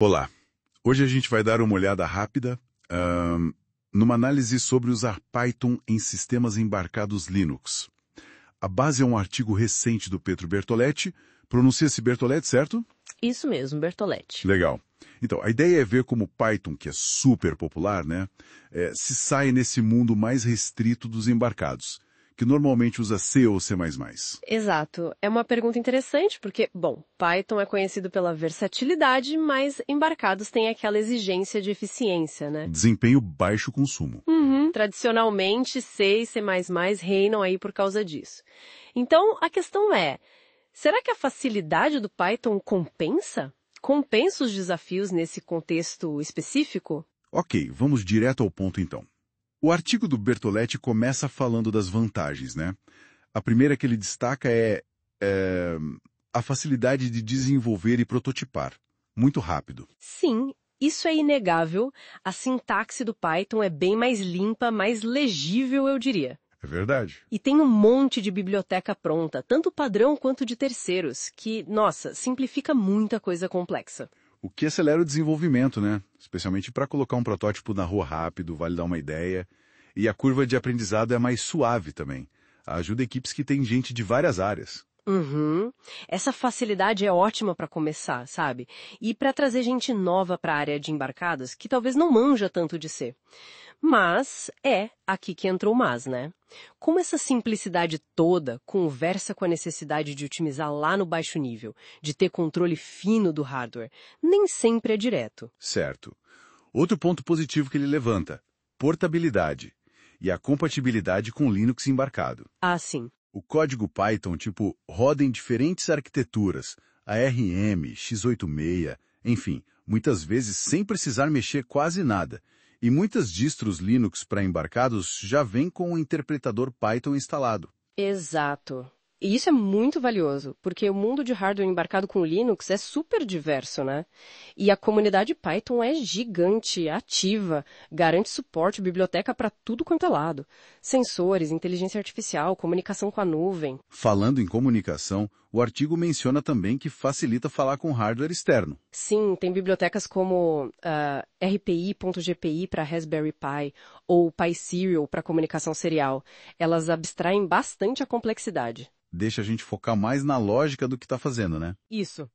Olá, hoje a gente vai dar uma olhada rápida numa análise sobre usar Python em sistemas embarcados Linux. A base é um artigo recente do Pietro Bertoletti. Pronuncia-se Bertoletti, certo? Isso mesmo, Bertoletti. Legal. Então, a ideia é ver como o Python, que é super popular, né, se sai nesse mundo mais restrito dos embarcados, que normalmente usa C ou C++. Exato. É uma pergunta interessante porque, bom, Python é conhecido pela versatilidade, mas embarcados têm aquela exigência de eficiência, né? Desempenho baixo consumo. Tradicionalmente, C e C++ reinam aí por causa disso. Então, a questão é, será que a facilidade do Python compensa? Compensa os desafios nesse contexto específico? Ok, vamos direto ao ponto então. O artigo do Bertoletti começa falando das vantagens, né? A primeira que ele destaca é a facilidade de desenvolver e prototipar. Muito rápido. Sim, isso é inegável. A sintaxe do Python é bem mais limpa, mais legível, eu diria. É verdade. E tem um monte de biblioteca pronta, tanto padrão quanto de terceiros, que, nossa, simplifica muita coisa complexa. O que acelera o desenvolvimento, né? Especialmente para colocar um protótipo na rua rápido, vale dar uma ideia. E a curva de aprendizado é mais suave também. Ajuda equipes que têm gente de várias áreas. Essa facilidade é ótima para começar, sabe? E para trazer gente nova para a área de embarcados, que talvez não manja tanto de C. Mas é aqui que entra o mas, né? Como essa simplicidade toda conversa com a necessidade de otimizar lá no baixo nível, de ter controle fino do hardware, nem sempre é direto. Certo. Outro ponto positivo que ele levanta: portabilidade e a compatibilidade com Linux embarcado. Ah, sim. O código Python, roda em diferentes arquiteturas, ARM, x86, enfim, muitas vezes sem precisar mexer quase nada. E muitas distros Linux para embarcados já vêm com o interpretador Python instalado. Exato. E isso é muito valioso, porque o mundo de hardware embarcado com Linux é super diverso, né? E a comunidade Python é gigante, ativa, garante suporte, biblioteca para tudo quanto é lado. Sensores, inteligência artificial, comunicação com a nuvem. Falando em comunicação, o artigo menciona também que facilita falar com hardware externo. Sim, tem bibliotecas como RPI.GPI para Raspberry Pi ou PySerial para comunicação serial. Elas abstraem bastante a complexidade. Deixa a gente focar mais na lógica do que está fazendo, né? Isso.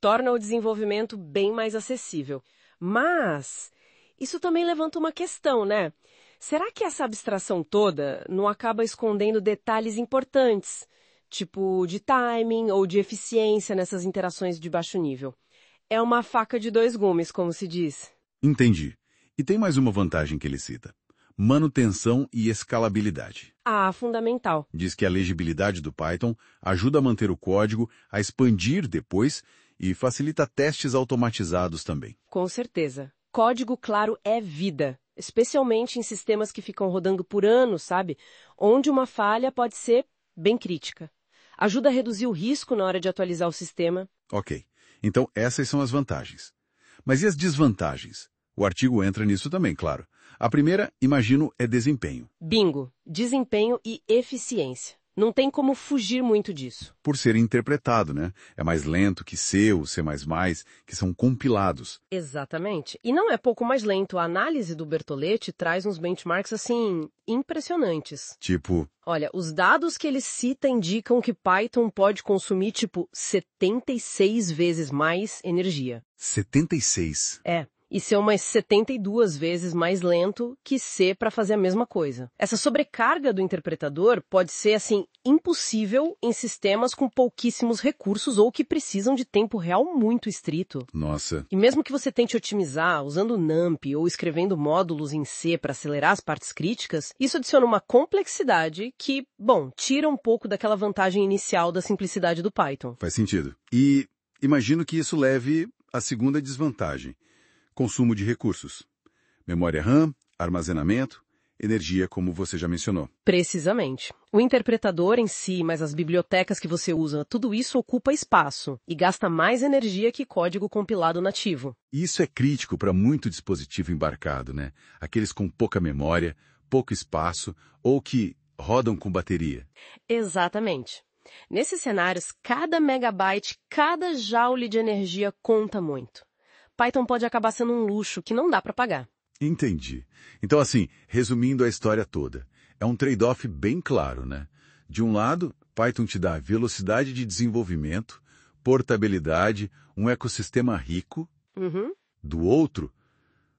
Torna o desenvolvimento bem mais acessível. Mas isso também levanta uma questão, né? Será que essa abstração toda não acaba escondendo detalhes importantes, tipo de timing ou de eficiência nessas interações de baixo nível? É uma faca de dois gumes, como se diz. Entendi. E tem mais uma vantagem que ele cita: manutenção e escalabilidade. Ah, fundamental. Diz que a legibilidade do Python ajuda a manter o código, a expandir depois e facilita testes automatizados também. Com certeza. Código claro é vida, especialmente em sistemas que ficam rodando por anos, sabe? Onde uma falha pode ser bem crítica. Ajuda a reduzir o risco na hora de atualizar o sistema. Ok, então essas são as vantagens. Mas e as desvantagens? O artigo entra nisso também, claro. A primeira, imagino, é desempenho. Bingo! Desempenho e eficiência. Não tem como fugir muito disso. Por ser interpretado, né? É mais lento que C ou C++, que são compilados. Exatamente. E não é pouco mais lento. A análise do Bertoletti traz uns benchmarks, assim, impressionantes. Tipo, Olha, os dados que ele cita indicam que Python pode consumir, 76 vezes mais energia. 76. E ser umas 72 vezes mais lento que C para fazer a mesma coisa. Essa sobrecarga do interpretador pode ser, assim, impossível em sistemas com pouquíssimos recursos ou que precisam de tempo real muito estrito. Nossa. E mesmo que você tente otimizar usando NumPy ou escrevendo módulos em C para acelerar as partes críticas, isso adiciona uma complexidade que, bom, tira um pouco daquela vantagem inicial da simplicidade do Python. Faz sentido. E imagino que isso leve à segunda desvantagem: consumo de recursos. Memória RAM, armazenamento, energia, como você já mencionou. Precisamente. O interpretador em si, mas as bibliotecas que você usa, tudo isso ocupa espaço e gasta mais energia que código compilado nativo. Isso é crítico para muito dispositivo embarcado, né? Aqueles com pouca memória, pouco espaço ou que rodam com bateria. Exatamente. Nesses cenários, cada megabyte, cada joule de energia conta muito. Python pode acabar sendo um luxo que não dá para pagar. Entendi. Então, assim, resumindo a história toda, é um trade-off bem claro, né? De um lado, Python te dá velocidade de desenvolvimento, portabilidade, um ecossistema rico. Uhum. Do outro,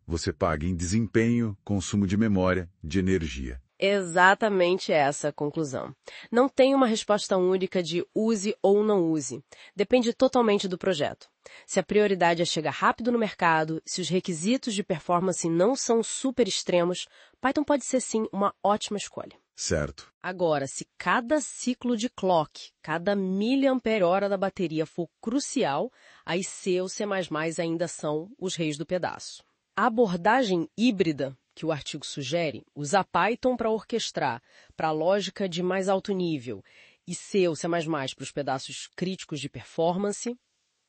você paga em desempenho, consumo de memória, de energia. Exatamente essa a conclusão. Não tem uma resposta única de use ou não use. Depende totalmente do projeto. Se a prioridade é chegar rápido no mercado, se os requisitos de performance não são super extremos, Python pode ser sim uma ótima escolha. Certo. Agora, se cada ciclo de clock, cada miliampere-hora da bateria for crucial, aí C ou C++ ainda são os reis do pedaço. A abordagem híbrida que o artigo sugere, usar Python para orquestrar, para a lógica de mais alto nível, e C ou C++ para os pedaços críticos de performance,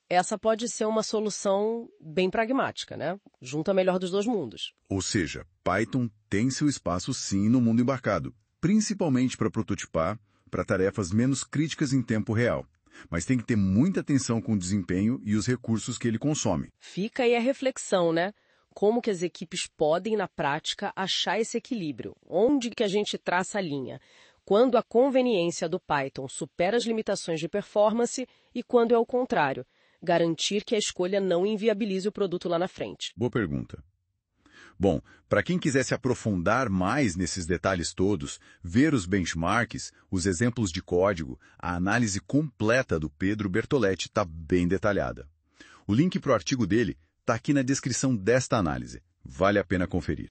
essa pode ser uma solução bem pragmática, né? Junta a melhor dos dois mundos. Ou seja, Python tem seu espaço sim no mundo embarcado, principalmente para prototipar, para tarefas menos críticas em tempo real. Mas tem que ter muita atenção com o desempenho e os recursos que ele consome. Fica aí a reflexão, né? Como que as equipes podem, na prática, achar esse equilíbrio? Onde que a gente traça a linha? Quando a conveniência do Python supera as limitações de performance e quando é o contrário, garantir que a escolha não inviabilize o produto lá na frente. Boa pergunta. Bom, para quem quiser se aprofundar mais nesses detalhes todos, ver os benchmarks, os exemplos de código, a análise completa do Pedro Bertoletti está bem detalhada. O link para o artigo dele está aqui na descrição desta análise. Vale a pena conferir.